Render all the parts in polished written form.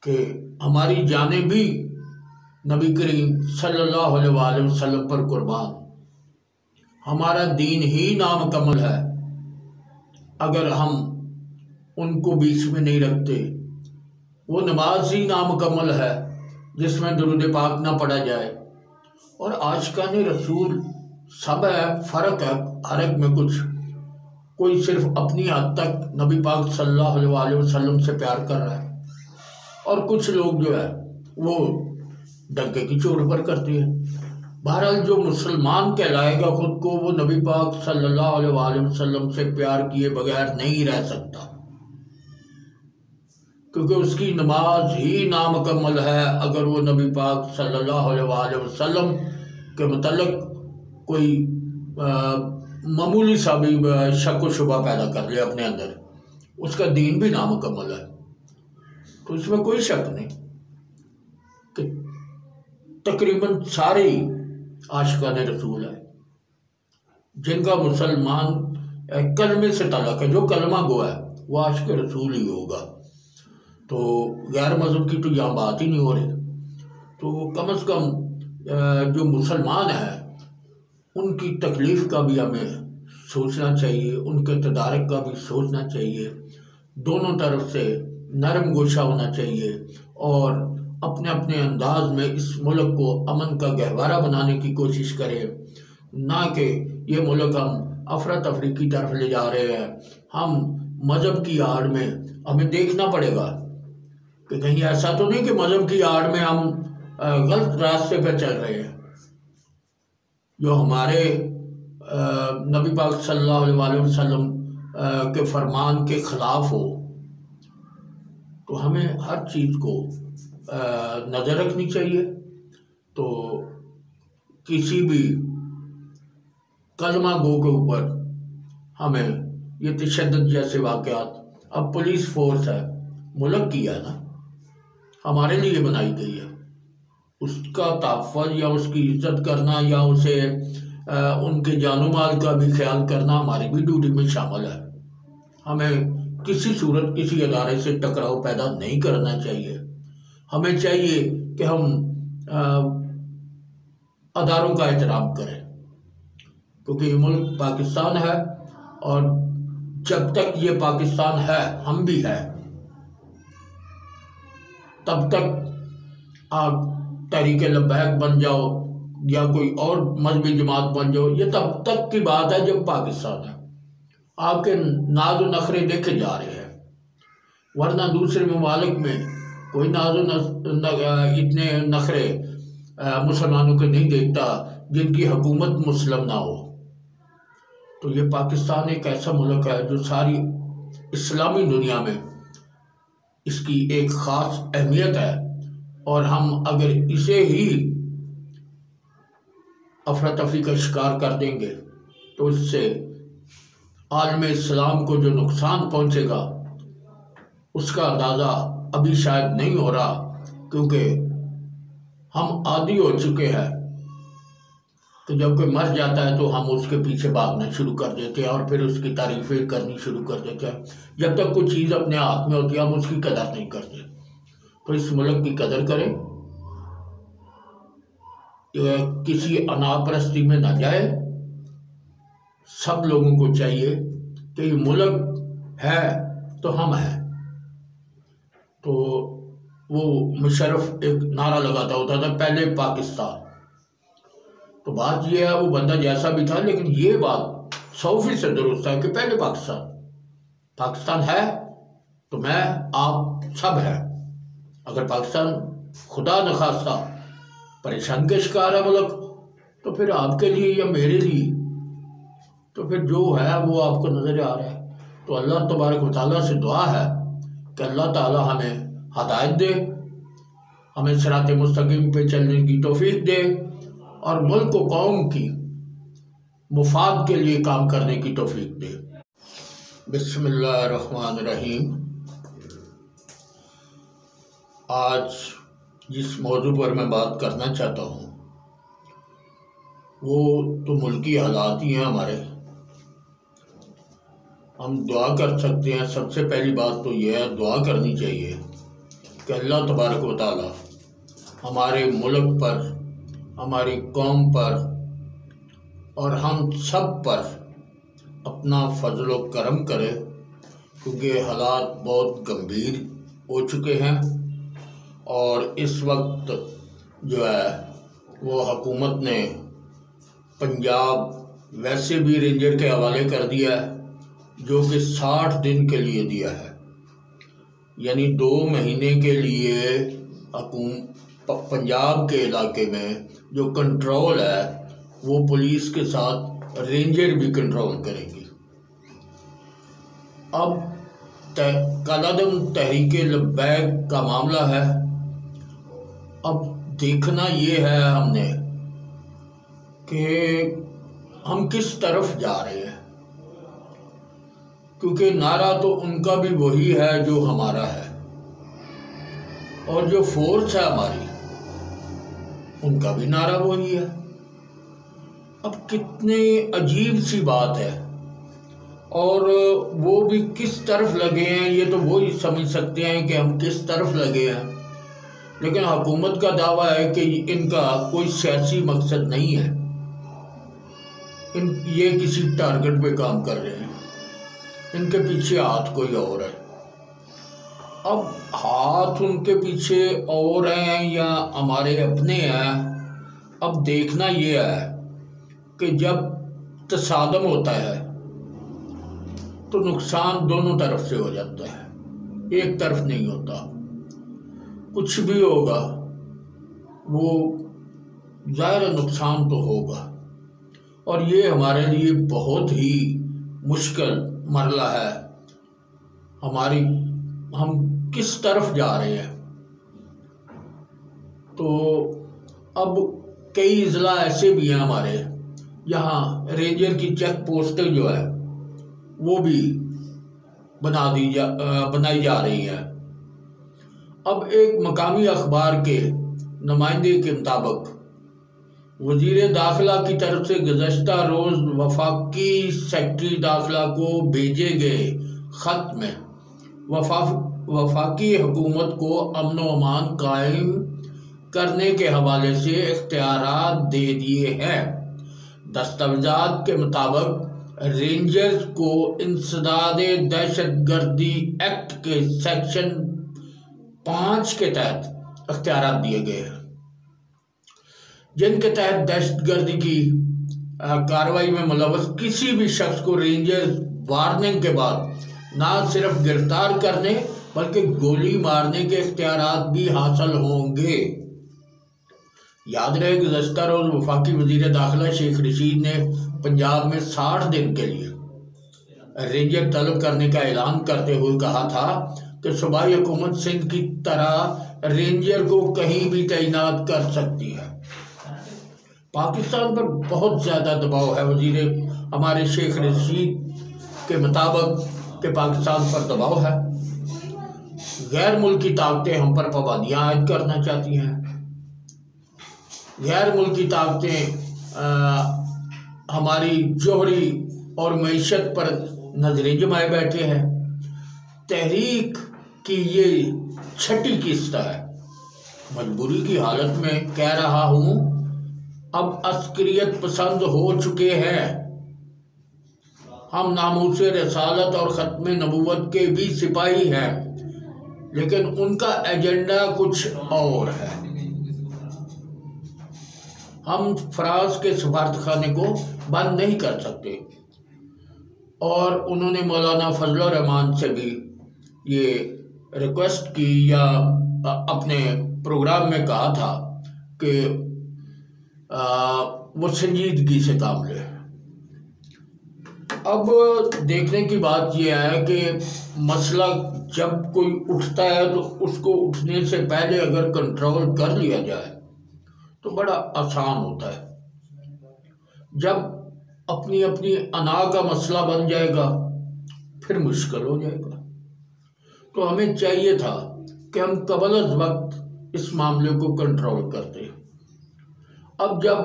کہ ہماری جانیں بھی نبی کریم صلی اللہ علیہ وآلہ وسلم پر قربان۔ ہمارا دین ہی نامکمل ہے اگر ہم ان کو بیچ میں نہیں رکھتے۔ وہ نماز ہی نامکمل ہے جس میں درود پاک نہ پڑھا جائے۔ اور عاشقان رسول سب ہے، فرق ہے ہر ایک میں کچھ۔ کوئی صرف اپنی حد تک نبی پاک صلی اللہ علیہ وآلہ وسلم سے پیار کر رہا ہے، اور کچھ لوگ جو ہے وہ ڈنکے کی چوٹ پر کرتے ہیں۔ بہرحال جو مسلمان کہلائے گا خود کو، وہ نبی پاک صلی اللہ علیہ وآلہ وسلم سے پیار کیے بغیر نہیں رہ سکتا، کیونکہ اس کی نماز ہی نامکمل ہے اگر وہ نبی پاک صلی اللہ علیہ وآلہ وسلم کے متعلق کوئی معمولی سا بھی شک و شبہ پیدا کر لے اپنے اندر، اس کا دین بھی نامکمل ہے۔ تو اس میں کوئی شک نہیں کہ تقریباً سارے عاشقان رسول ہیں جن کا مسلمان کلمے سے تعلق ہے، جو کلمہ گو ہے وہ عاشق رسول ہی ہوگا۔ تو غیر مذہب کی تو یہاں بات ہی نہیں ہو رہی۔ تو کم از کم جو مسلمان ہیں ان کی تکلیف کا بھی ہمیں سوچنا چاہیے، ان کے تدارک کا بھی سوچنا چاہیے، دونوں طرف سے نرم گوشہ ہونا چاہیے، اور اپنے اپنے انداز میں اس ملک کو امن کا گہوارہ بنانے کی کوشش کرے، نہ کہ یہ ملک ہم افراتفری کی طرف لے جا رہے ہیں۔ ہم مذہب کی آڑ میں ہمیں دیکھنا پڑے گا کہ کہیں ایسا تو نہیں کہ مذہب کی آڑ میں ہم غلط راستے پہ چل رہے ہیں، جو ہمارے نبی پاک صلی اللہ علیہ وآلہ وسلم کے فرمان کے خلاف ہو۔ تو ہمیں ہر چیز کو نظر رکھنی چاہیے۔ تو کسی بھی کلمہ گو کے اوپر ہمیں یہ تشدد جیسے واقعات، اب پولیس فورس ہے، ملک کی ہے نا، ہمارے لیے بنائی گئی ہے، اس کا تحفظ یا اس کی عزت کرنا یا اسے ان کے جان و مال کا بھی خیال کرنا ہماری بھی ڈیوٹی میں شامل ہے۔ ہمیں کسی صورت کسی ادارے سے ٹکراؤ پیدا نہیں کرنا چاہیے۔ ہمیں چاہیے کہ ہم اداروں کا احترام کریں، کیونکہ یہ ملک پاکستان ہے، اور جب تک یہ پاکستان ہے ہم بھی ہیں، تب تک آپ تحریک لبیک بن جاؤ یا کوئی اور مذہبی جماعت بن جاؤ، یہ تب تک کی بات ہے جب پاکستان ہے۔ آپ کے ناز و نخرے دیکھے جا رہے ہیں، ورنہ دوسرے ممالک میں کوئی ناز و اتنے نخرے مسلمانوں کے نہیں دیکھتا جن کی حکومت مسلم نہ ہو۔ تو یہ پاکستان ایک ایسا ملک ہے جو ساری اسلامی دنیا میں اس کی ایک خاص اہمیت ہے، اور ہم اگر اسے ہی افراتفری کا شکار کر دیں گے تو اس سے عالم اسلام کو جو نقصان پہنچے گا اس کا اندازہ ابھی شاید نہیں ہو رہا، کیونکہ ہم عادی ہو چکے ہیں کہ جب کوئی مر جاتا ہے تو ہم اس کے پیچھے بھاگنا شروع کر دیتے ہیں، اور پھر اس کی تعریفیں کرنی شروع کر دیتے ہیں۔ جب تک کوئی چیز اپنے ہاتھ میں ہوتی ہے ہم اس کی قدر نہیں کرتے۔ تو اس ملک کی قدر کریں، کسی انا پرستی میں نہ جائے۔ سب لوگوں کو چاہیے کہ یہ ملک ہے تو ہم ہیں۔ تو وہ مشرف ایک نعرہ لگاتا ہوتا تھا، پہلے پاکستان۔ تو بات یہ ہے، وہ بندہ جیسا بھی تھا، لیکن یہ بات 100% درست ہے کہ پہلے پاکستان ہے تو میں آپ سب ہیں۔ اگر پاکستان خدا نخواستہ پریشان کے شکار ہے ملک، تو پھر آپ کے لیے یا میرے لیے تو پھر جو ہے وہ آپ کو نظر آ رہا ہے۔ تو اللہ تبارک و تعالیٰ سے دعا ہے کہ اللہ تعالیٰ ہمیں ہدایت دے، ہمیں صراط مستقیم پہ چلنے کی توفیق دے، اور ملک و قوم کی مفاد کے لیے کام کرنے کی توفیق دے۔ بسم اللہ الرحمن الرحیم۔ آج جس موضوع پر میں بات کرنا چاہتا ہوں وہ تو ملکی حالات ہی ہیں ہمارے۔ ہم دعا کر سکتے ہیں، سب سے پہلی بات تو یہ ہے دعا کرنی چاہیے کہ اللہ تبارک و تعالی ہمارے ملک پر، ہماری قوم پر اور ہم سب پر اپنا فضل و کرم کرے، کیونکہ حالات بہت گمبھیر ہو چکے ہیں اور اس وقت جو ہے وہ حکومت نے پنجاب ویسے بھی رینجر کے حوالے کر دیا ہے، جو کہ 60 دن کے لیے دیا ہے، یعنی 2 مہینے کے لیے پنجاب کے علاقے میں جو کنٹرول ہے وہ پولیس کے ساتھ رینجر بھی کنٹرول کریں گی۔ اب کالعدم تحریک لبیک کا معاملہ ہے، اب دیکھنا یہ ہے ہم نے کہ ہم کس طرف جا رہے ہیں، کیونکہ نعرہ تو ان کا بھی وہی ہے جو ہمارا ہے، اور جو فورس ہے ہماری ان کا بھی نعرہ وہی ہے۔ اب کتنی عجیب سی بات ہے، اور وہ بھی کس طرف لگے ہیں یہ تو وہی سمجھ سکتے ہیں کہ ہم کس طرف لگے ہیں، لیکن حکومت کا دعویٰ ہے کہ ان کا کوئی سیاسی مقصد نہیں ہے، یہ کسی ٹارگٹ پہ کام کر رہے ہیں، ان کے پیچھے ہاتھ کوئی اور ہے۔ اب ہاتھ ان کے پیچھے اور ہیں یا ہمارے اپنے ہیں، اب دیکھنا یہ ہے کہ جب تصادم ہوتا ہے تو نقصان دونوں طرف سے ہو جاتا ہے، ایک طرف نہیں ہوتا۔ کچھ بھی ہوگا وہ ظاہر نقصان تو ہوگا، اور یہ ہمارے لیے بہت ہی مشکل مرحلہ ہے۔ ہم کس طرف جا رہے ہیں؟ تو اب کئی اضلاع ایسے بھی ہیں ہمارے یہاں رینجر کی چیک پوسٹیں جو ہے وہ بھی بنائی جا رہی ہیں۔ اب ایک مقامی اخبار کے نمائندے کے مطابق وزیر داخلہ کی طرف سے گزشتہ روز وفاقی سیکرٹری داخلہ کو بھیجے گئے خط میں وفاقی حکومت کو امن و امان قائم کرنے کے حوالے سے اختیارات دے دیے ہیں۔ دستاویزات کے مطابق رینجرز کو انسداد دہشت گردی ایکٹ کے سیکشن 5 کے تحت اختیارات دیے گئے ہیں، جن کے تحت دہشت گردی کی کارروائی میں ملوث کسی بھی شخص کو رینجرز وارننگ کے بعد نہ صرف گرفتار کرنے بلکہ گولی مارنے کے اختیارات بھی حاصل ہوں گے۔ یاد رہے گزشتہ روز وفاقی وزیر داخلہ شیخ رشید نے پنجاب میں 60 دن کے لیے رینجر طلب کرنے کا اعلان کرتے ہوئے کہا تھا کہ صوبائی حکومت سندھ کی طرح رینجر کو کہیں بھی تعینات کر سکتی ہے۔ پاکستان پر بہت زیادہ دباؤ ہے، ہمارے شیخ رشید کے مطابق کہ پاکستان پر دباؤ ہے، غیر ملکی طاقتیں ہم پر پابندیاں عائد کرنا چاہتی ہیں، غیر ملکی طاقتیں ہماری جوہری اور معیشت پر نظریں جمائے بیٹھے ہیں۔ تحریک کی یہ 6ٹی قسط ہے۔ مجبوری کی حالت میں کہہ رہا ہوں، اب عسکریت پسند ہو چکے ہیں۔ ہم ناموس رسالت اور ختم نبوت کے بھی سپاہی ہیں، لیکن ان کا ایجنڈا کچھ اور ہے۔ ہم فرانس کے سفارت خانے کو بند نہیں کر سکتے، اور انہوں نے مولانا فضل الرحمان سے بھی یہ ریکویسٹ کی یا اپنے پروگرام میں کہا تھا کہ وہ سنجیدگی سے کام لے۔ اب دیکھنے کی بات یہ ہے کہ مسئلہ جب کوئی اٹھتا ہے تو اس کو اٹھنے سے پہلے اگر کنٹرول کر لیا جائے تو بڑا آسان ہوتا ہے۔ جب اپنی انا کا مسئلہ بن جائے گا پھر مشکل ہو جائے گا۔ تو ہمیں چاہیے تھا کہ ہم قبل از وقت اس معاملے کو کنٹرول کرتے۔ اب جب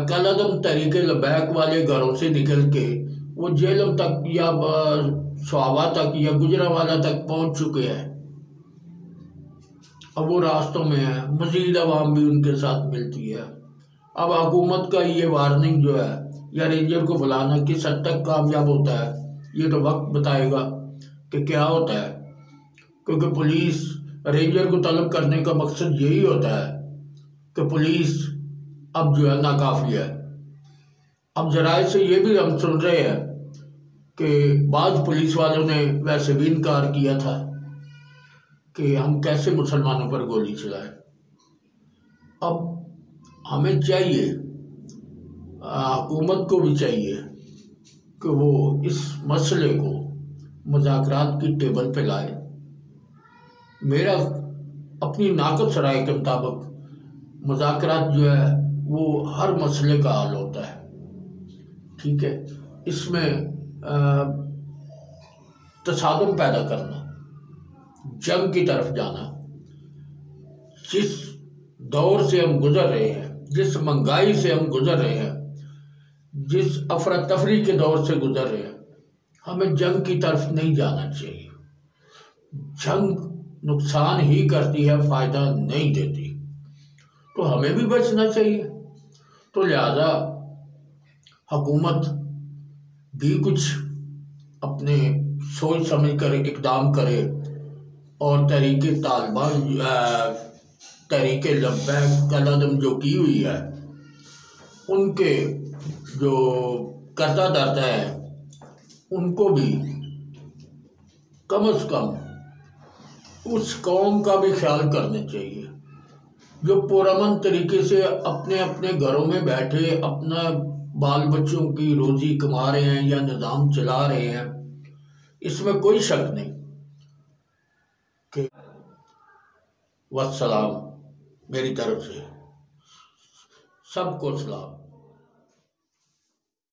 کالعدم تحریک لبیک والے گھروں سے نکل کے وہ جہلم تک یا سوابا تک یا گجرانوالہ تک پہنچ چکے ہیں، اب وہ راستوں میں ہیں، مزید عوام بھی ان کے ساتھ ملتی ہے۔ اب حکومت کا یہ وارننگ جو ہے یا رینجر کو بلانا کس حد تک کامیاب ہوتا ہے یہ تو وقت بتائے گا کہ کیا ہوتا ہے، کیونکہ پولیس رینجر کو طلب کرنے کا مقصد یہی ہوتا ہے کہ پولیس اب جو ہے ناکافی ہے۔ اب ذرائع سے یہ بھی ہم سن رہے ہیں کہ بعض پولیس والوں نے ویسے بھی انکار کیا تھا کہ ہم کیسے مسلمانوں پر گولی چلائیں۔ اب ہمیں چاہیے، حکومت کو بھی چاہیے کہ وہ اس مسئلے کو مذاکرات کی ٹیبل پہ لائے۔ میرا اپنی ناقص رائے کے مطابق مذاکرات جو ہے وہ ہر مسئلے کا حل ہوتا ہے، ٹھیک ہے۔ اس میں تصادم پیدا کرنا، جنگ کی طرف جانا، جس دور سے ہم گزر رہے ہیں، جس مہنگائی سے ہم گزر رہے ہیں، جس افراتفری کے دور سے گزر رہے ہیں، ہمیں جنگ کی طرف نہیں جانا چاہیے۔ جنگ نقصان ہی کرتی ہے، فائدہ نہیں دیتی، تو ہمیں بھی بچنا چاہیے۔ تو لہذا حکومت بھی کچھ اپنے سوچ سمجھ کر اقدام کرے اور تحریک طالبان، تحریک لبیک کالعدم جو کی ہوئی ہے، ان کے جو کردہ درد ہے ان کو بھی کم از کم اس قوم کا بھی خیال کرنا چاہیے جو پرامن طریقے سے اپنے اپنے گھروں میں بیٹھے اپنا بال بچوں کی روزی کما رہے ہیں یا نظام چلا رہے ہیں۔ اس میں کوئی شک نہیں کہ والسلام، میری طرف سے سب کو سلام۔